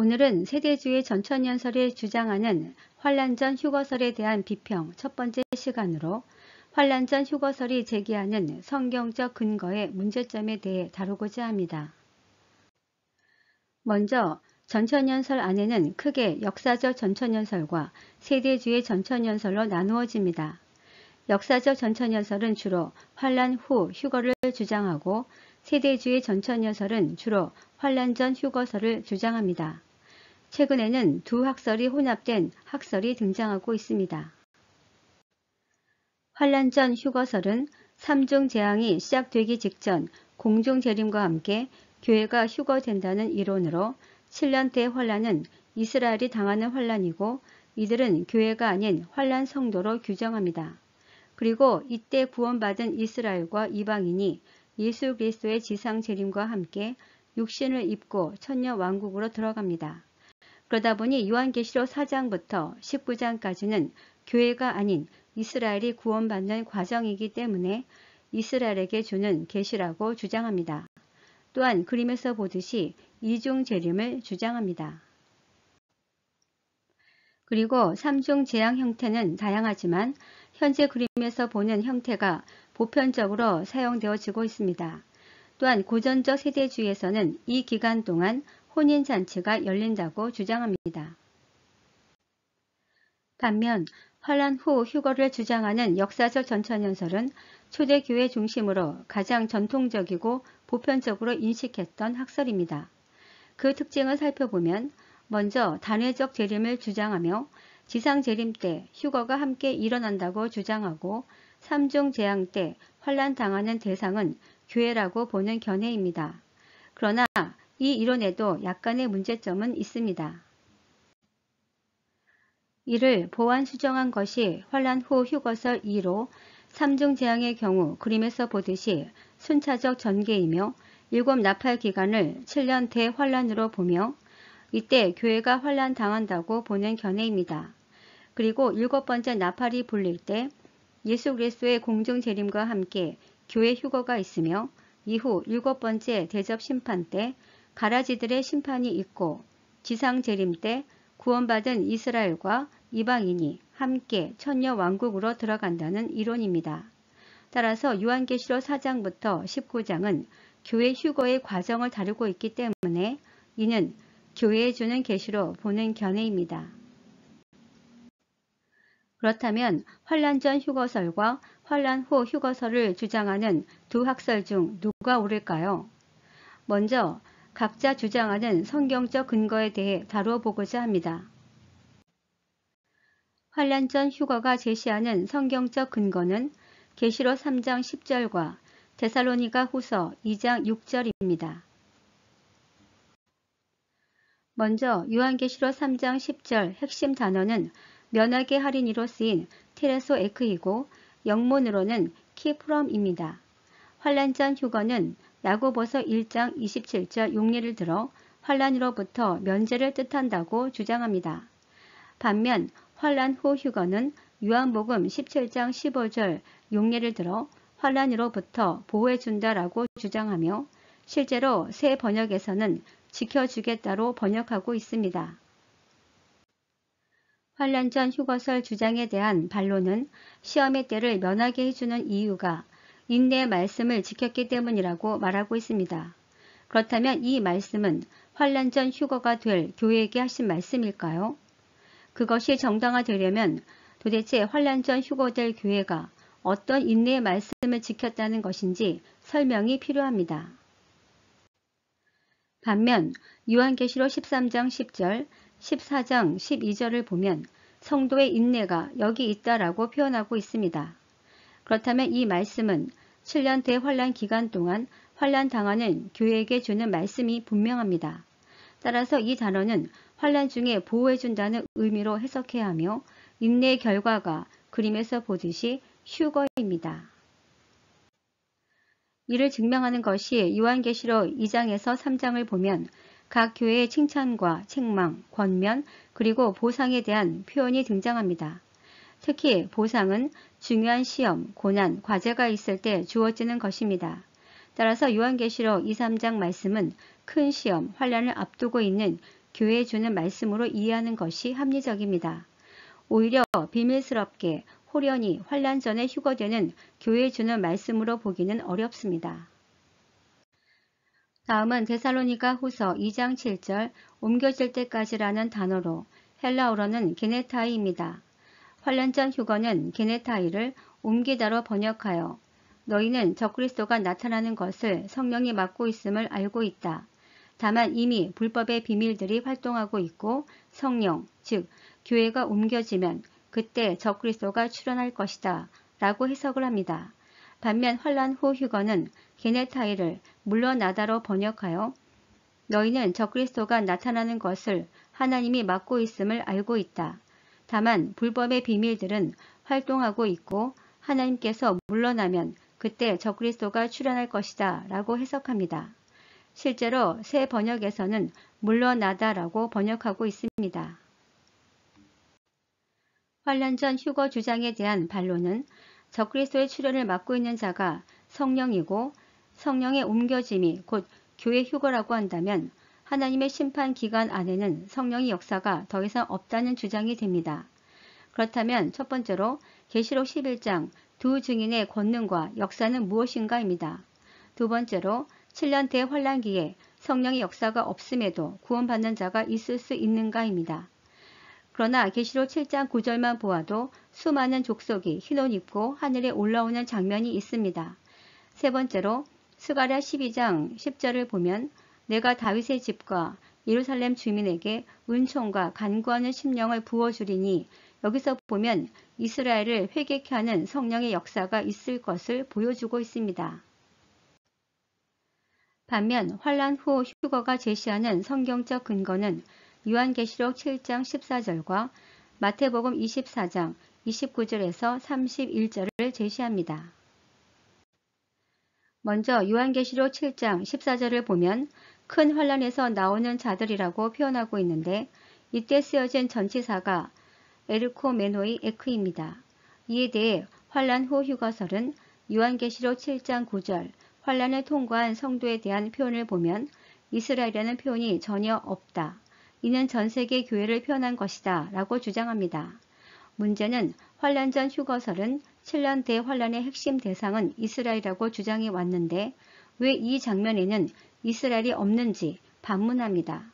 오늘은 세대주의 전천년설이 주장하는 환란전 휴거설에 대한 비평 첫 번째 시간으로 환란전 휴거설이 제기하는 성경적 근거의 문제점에 대해 다루고자 합니다. 먼저 전천년설 안에는 크게 역사적 전천년설과 세대주의 전천년설로 나누어집니다. 역사적 전천년설은 주로 환란 후 휴거를 주장하고 세대주의 전천년설은 주로 환란 전 휴거설을 주장합니다. 최근에는 두 학설이 혼합된 학설이 등장하고 있습니다. 환란 전 휴거설은 삼중 재앙이 시작되기 직전 공중재림과 함께 교회가 휴거된다는 이론으로 7년 대환란은 이스라엘이 당하는 환란이고 이들은 교회가 아닌 환란 성도로 규정합니다. 그리고 이때 구원받은 이스라엘과 이방인이 예수 그리스도의 지상 재림과 함께 육신을 입고 천년 왕국으로 들어갑니다. 그러다 보니 요한계시록 4장부터 19장까지는 교회가 아닌 이스라엘이 구원받는 과정이기 때문에 이스라엘에게 주는 계시라고 주장합니다. 또한 그림에서 보듯이 이중 재림을 주장합니다. 그리고 삼중 재앙 형태는 다양하지만 현재 그림에서 보는 형태가 보편적으로 사용되어지고 있습니다. 또한 고전적 세대주의에서는 이 기간 동안 혼인잔치가 열린다고 주장합니다. 반면 환란 후 휴거를 주장하는 역사적 전천년설은 초대교회 중심으로 가장 전통적이고 보편적으로 인식했던 학설입니다. 그 특징을 살펴보면 먼저 단회적 재림을 주장하며 지상 재림 때 휴거가 함께 일어난다고 주장하고 삼중 재앙 때 환란 당하는 대상은 교회라고 보는 견해입니다. 그러나 이 이론에도 약간의 문제점은 있습니다. 이를 보완 수정한 것이 환란 후 휴거설 2로 삼중 재앙의 경우 그림에서 보듯이 순차적 전개이며 7 나팔 기간을 7년 대환란으로 보며 이때 교회가 환란 당한다고 보는 견해입니다. 그리고 7번째 나팔이 불릴 때 예수 그리스도의 공중 재림과 함께 교회 휴거가 있으며 이후 7번째 대접 심판 때 가라지들의 심판이 있고 지상 재림 때 구원받은 이스라엘과 이방인이 함께 천년 왕국으로 들어간다는 이론입니다. 따라서 요한계시록 4장부터 19장은 교회 휴거의 과정을 다루고 있기 때문에 이는 교회에 주는 계시로 보는 견해입니다. 그렇다면 환란 전 휴거설과 환란 후 휴거설을 주장하는 두 학설 중 누가 옳을까요? 먼저 각자 주장하는 성경적 근거에 대해 다루어 보고자 합니다. 환란 전 휴거가 제시하는 성경적 근거는 계시록 3장 10절과 데살로니가 후서 2장 6절입니다. 먼저 요한계시록 3장 10절 핵심 단어는 면하게 할인이로 쓰인 테레소 에크이고 영문으로는 키프럼입니다. 환란 전 휴거는 야고보서 1장 27절 용례를 들어 환란으로부터 면제를 뜻한다고 주장합니다. 반면 환란 후 휴거는 요한복음 17장 15절 용례를 들어 환란으로부터 보호해준다라고 주장하며 실제로 새 번역에서는 지켜주겠다로 번역하고 있습니다. 환란 전 휴거설 주장에 대한 반론은 시험의 때를 면하게 해주는 이유가 인내의 말씀을 지켰기 때문이라고 말하고 있습니다. 그렇다면 이 말씀은 환란 전 휴거가 될 교회에게 하신 말씀일까요? 그것이 정당화되려면 도대체 환란 전 휴거될 교회가 어떤 인내의 말씀을 지켰다는 것인지 설명이 필요합니다. 반면 요한계시록 13장 10절, 14장 12절을 보면 성도의 인내가 여기 있다라고 표현하고 있습니다. 그렇다면 이 말씀은 7년 대환란 기간 동안 환란 당하는 교회에게 주는 말씀이 분명합니다. 따라서 이 단어는 환란 중에 보호해준다는 의미로 해석해야 하며 인내의 결과가 그림에서 보듯이 휴거입니다. 이를 증명하는 것이 요한계시록 2장에서 3장을 보면 각 교회의 칭찬과 책망, 권면, 그리고 보상에 대한 표현이 등장합니다. 특히 보상은 중요한 시험, 고난, 과제가 있을 때 주어지는 것입니다. 따라서 요한계시록 2, 3장 말씀은 큰 시험, 환란을 앞두고 있는 교회에 주는 말씀으로 이해하는 것이 합리적입니다. 오히려 비밀스럽게 호련히 환란 전에 휴거되는 교회에 주는 말씀으로 보기는 어렵습니다. 다음은 데살로니가 후서 2장 7절 옮겨질 때까지라는 단어로 헬라어로는 게네타이입니다. 환란 전 휴거는 게네타이를 옮기다로 번역하여 너희는 적그리스도가 나타나는 것을 성령이 맡고 있음을 알고 있다. 다만 이미 불법의 비밀들이 활동하고 있고 성령, 즉 교회가 옮겨지면 그때 적그리스도가 출현할 것이다 라고 해석을 합니다. 반면 환란 후 휴거는 게네타이를 물러나다로 번역하여 너희는 적그리스도가 나타나는 것을 하나님이 맡고 있음을 알고 있다. 다만 불법의 비밀들은 활동하고 있고 하나님께서 물러나면 그때 적그리스도가 출현할 것이다 라고 해석합니다. 실제로 새 번역에서는 물러나다라고 번역하고 있습니다. 환란 전 휴거 주장에 대한 반론은 적그리스도의 출현을 막고 있는 자가 성령이고 성령의 옮겨짐이 곧 교회 휴거라고 한다면 하나님의 심판 기간 안에는 성령의 역사가 더 이상 없다는 주장이 됩니다. 그렇다면 첫 번째로 계시록 11장 두 증인의 권능과 역사는 무엇인가입니다. 두 번째로 7년 대환란기에 성령의 역사가 없음에도 구원받는 자가 있을 수 있는가입니다. 그러나 계시록 7장 9절만 보아도 수많은 족속이 흰옷 입고 하늘에 올라오는 장면이 있습니다. 세 번째로 스가랴 12장 10절을 보면 내가 다윗의 집과 예루살렘 주민에게 은총과 간구하는 심령을 부어주리니 여기서 보면 이스라엘을 회개케 하는 성령의 역사가 있을 것을 보여주고 있습니다. 반면 환란 후 휴거가 제시하는 성경적 근거는 요한계시록 7장 14절과 마태복음 24장 29절에서 31절을 제시합니다. 먼저 요한계시록 7장 14절을 보면 큰 환란에서 나오는 자들이라고 표현하고 있는데 이때 쓰여진 전치사가 에르코메노이 에크입니다. 이에 대해 환란 후 휴거설은 요한계시록 7장 9절 환란을 통과한 성도에 대한 표현을 보면 이스라엘이라는 표현이 전혀 없다. 이는 전세계 교회를 표현한 것이다 라고 주장합니다. 문제는 환란 전 휴거설은 7년 대환란의 핵심 대상은 이스라엘이라고 주장해 왔는데 왜 이 장면에는 이스라엘이 없는지 반문합니다.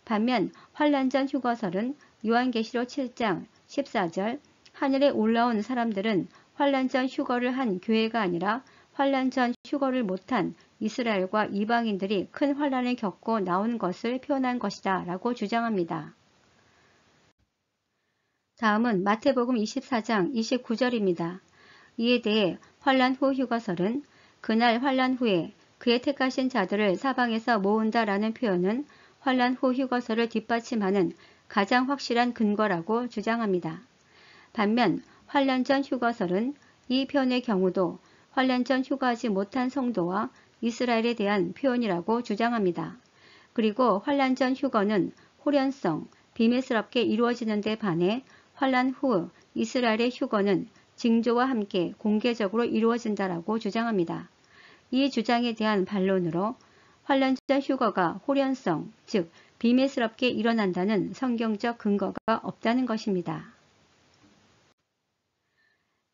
반면 환란 전 휴거설은 요한계시록 7장 14절 하늘에 올라온 사람들은 환란 전 휴거를 한 교회가 아니라 환란 전 휴거를 못한 이스라엘과 이방인들이 큰 환란을 겪고 나온 것을 표현한 것이다 라고 주장합니다. 다음은 마태복음 24장 29절입니다. 이에 대해 환란 후 휴거설은 그날 환란 후에 그의 택하신 자들을 사방에서 모은다라는 표현은 환란 후 휴거설을 뒷받침하는 가장 확실한 근거라고 주장합니다. 반면 환란 전 휴거설은 이 표현의 경우도 환란 전 휴거하지 못한 성도와 이스라엘에 대한 표현이라고 주장합니다. 그리고 환란 전 휴거는 호련성, 비밀스럽게 이루어지는 데 반해 환란 후 이스라엘의 휴거는 징조와 함께 공개적으로 이루어진다라고 주장합니다. 이 주장에 대한 반론으로 환란 전 휴거가 호련성, 즉 비밀스럽게 일어난다는 성경적 근거가 없다는 것입니다.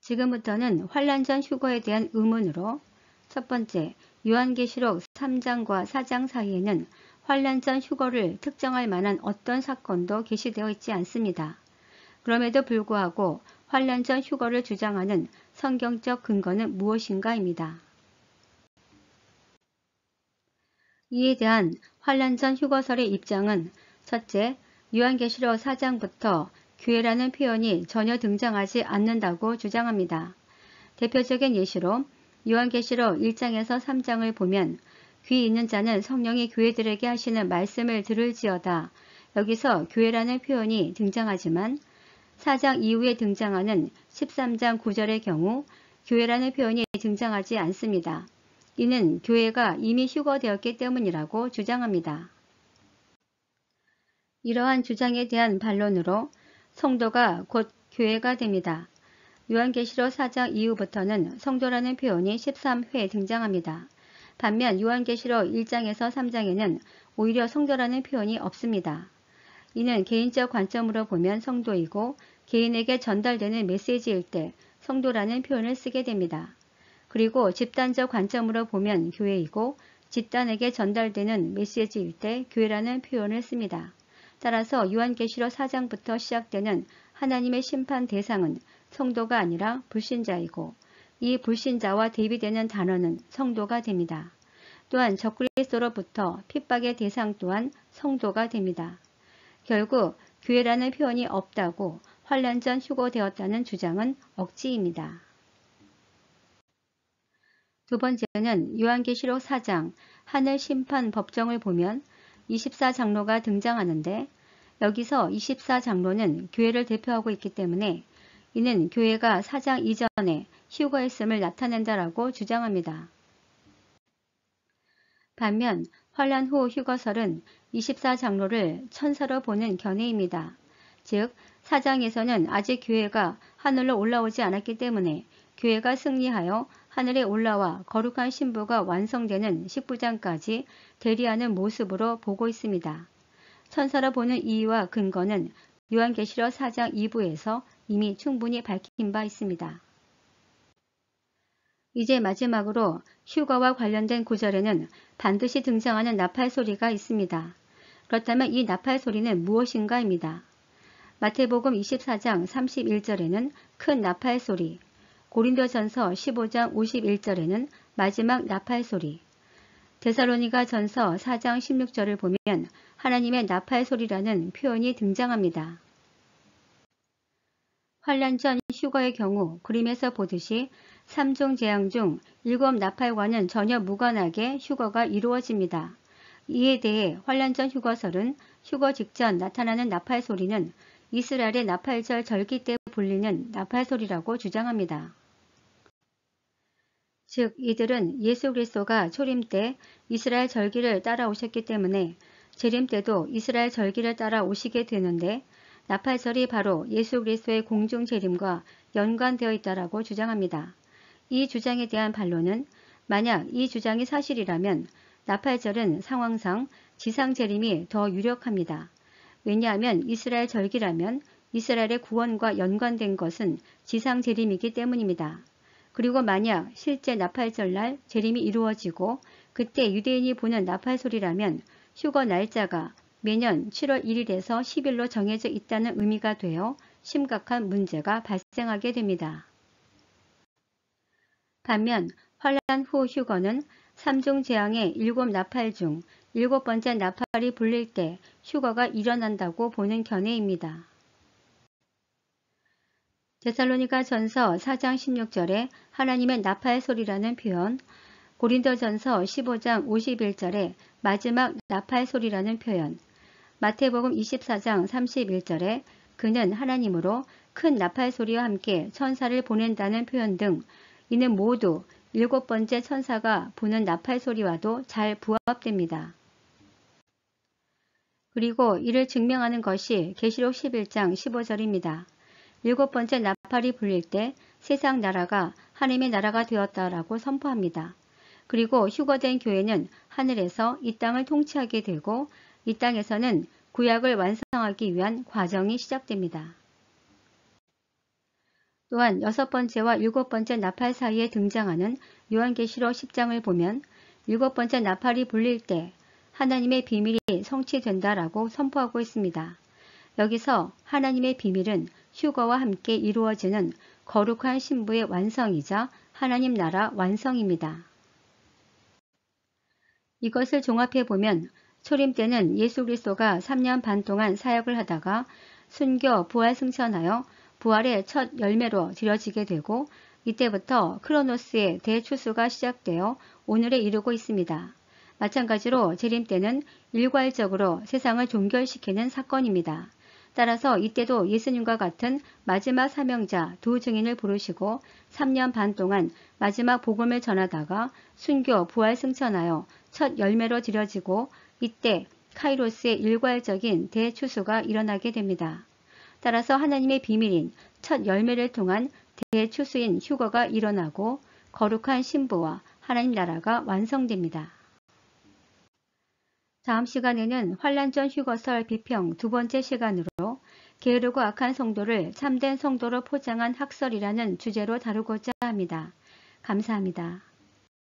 지금부터는 환란 전 휴거에 대한 의문으로 첫 번째, 요한계시록 3장과 4장 사이에는 환란 전 휴거를 특정할 만한 어떤 사건도 게시되어 있지 않습니다. 그럼에도 불구하고 환란 전 휴거를 주장하는 성경적 근거는 무엇인가입니다. 이에 대한 환란 전 휴거설의 입장은 첫째, 요한계시록 4장부터 교회라는 표현이 전혀 등장하지 않는다고 주장합니다. 대표적인 예시로 요한계시록 1장에서 3장을 보면 귀 있는 자는 성령이 교회들에게 하시는 말씀을 들을지어다. 여기서 교회라는 표현이 등장하지만 4장 이후에 등장하는 13장 9절의 경우 교회라는 표현이 등장하지 않습니다. 이는 교회가 이미 휴거되었기 때문이라고 주장합니다. 이러한 주장에 대한 반론으로 성도가 곧 교회가 됩니다. 요한계시록 4장 이후부터는 성도라는 표현이 13회 등장합니다. 반면 요한계시록 1장에서 3장에는 오히려 성도라는 표현이 없습니다. 이는 개인적 관점으로 보면 성도이고 개인에게 전달되는 메시지일 때 성도라는 표현을 쓰게 됩니다. 그리고 집단적 관점으로 보면 교회이고 집단에게 전달되는 메시지일 때 교회라는 표현을 씁니다. 따라서 요한계시록 4장부터 시작되는 하나님의 심판 대상은 성도가 아니라 불신자이고 이 불신자와 대비되는 단어는 성도가 됩니다. 또한 적그리스도로부터 핍박의 대상 또한 성도가 됩니다. 결국 교회라는 표현이 없다고 환란 전 휴거되었다는 주장은 억지입니다. 두 번째는 요한계시록 4장 하늘 심판 법정을 보면 24장로가 등장하는데 여기서 24장로는 교회를 대표하고 있기 때문에 이는 교회가 4장 이전에 휴거했음을 나타낸다라고 주장합니다. 반면 환란 후 휴거설은 24장로를 천사로 보는 견해입니다. 즉 4장에서는 아직 교회가 하늘로 올라오지 않았기 때문에 교회가 승리하여 하늘에 올라와 거룩한 신부가 완성되는 19장까지 대리하는 모습으로 보고 있습니다. 천사로 보는 이유와 근거는 요한계시록 4장 2부에서 이미 충분히 밝힌 바 있습니다. 이제 마지막으로 휴거와 관련된 구절에는 반드시 등장하는 나팔 소리가 있습니다. 그렇다면 이 나팔 소리는 무엇인가입니다. 마태복음 24장 31절에는 큰 나팔 소리, 고린도전서 15장 51절에는 마지막 나팔 소리, 데살로니가 전서 4장 16절을 보면 하나님의 나팔 소리라는 표현이 등장합니다. 환란 전 휴거의 경우 그림에서 보듯이 3종 재앙 중 7 나팔과는 전혀 무관하게 휴거가 이루어집니다. 이에 대해 환란 전 휴거설은 휴거 직전 나타나는 나팔 소리는 이스라엘의 나팔절 절기 때 불리는 나팔 소리라고 주장합니다. 즉 이들은 예수 그리스도가 초림 때 이스라엘 절기를 따라오셨기 때문에 재림 때도 이스라엘 절기를 따라오시게 되는데 나팔절이 바로 예수 그리스도의 공중 재림과 연관되어 있다라고 주장합니다. 이 주장에 대한 반론은 만약 이 주장이 사실이라면 나팔절은 상황상 지상 재림이 더 유력합니다. 왜냐하면 이스라엘 절기라면 이스라엘의 구원과 연관된 것은 지상 재림이기 때문입니다. 그리고 만약 실제 나팔절날 재림이 이루어지고 그때 유대인이 보는 나팔 소리라면 휴거 날짜가 매년 7월 1일에서 10일로 정해져 있다는 의미가 되어 심각한 문제가 발생하게 됩니다. 반면 환란 후 휴거는 3종 재앙의 7 나팔 중 7번째 나팔이 불릴 때 휴거가 일어난다고 보는 견해입니다. 데살로니가 전서 4장 16절에 하나님의 나팔 소리라는 표현, 고린도전서 15장 51절에 마지막 나팔 소리라는 표현, 마태복음 24장 31절에 그는 하나님으로 큰 나팔 소리와 함께 천사를 보낸다는 표현 등 이는 모두 7번째 천사가 부는 나팔 소리와도 잘 부합됩니다. 그리고 이를 증명하는 것이 계시록 11장 15절입니다. 7번째 나팔이 불릴 때 세상 나라가 하나님의 나라가 되었다라고 선포합니다. 그리고 휴거된 교회는 하늘에서 이 땅을 통치하게 되고 이 땅에서는 구약을 완성하기 위한 과정이 시작됩니다. 또한 6번째와 7번째 나팔 사이에 등장하는 요한계시록 10장을 보면 7번째 나팔이 불릴 때 하나님의 비밀이 성취된다라고 선포하고 있습니다. 여기서 하나님의 비밀은 휴거와 함께 이루어지는 거룩한 신부의 완성이자 하나님 나라 완성입니다. 이것을 종합해보면 초림 때는 예수 그리스도가 3년 반 동안 사역을 하다가 순교 부활 승천하여 부활의 첫 열매로 드려지게 되고 이때부터 크로노스의 대추수가 시작되어 오늘에 이르고 있습니다. 마찬가지로 재림 때는 일괄적으로 세상을 종결시키는 사건입니다. 따라서 이때도 예수님과 같은 마지막 사명자 두 증인을 부르시고 3년 반 동안 마지막 복음을 전하다가 순교 부활 승천하여 첫 열매로 드려지고 이때 카이로스의 일괄적인 대추수가 일어나게 됩니다. 따라서 하나님의 비밀인 첫 열매를 통한 대추수인 휴거가 일어나고 거룩한 신부와 하나님 나라가 완성됩니다. 다음 시간에는 환란 전 휴거설 비평 두 번째 시간으로 게으르고 악한 성도를 참된 성도로 포장한 학설이라는 주제로 다루고자 합니다. 감사합니다.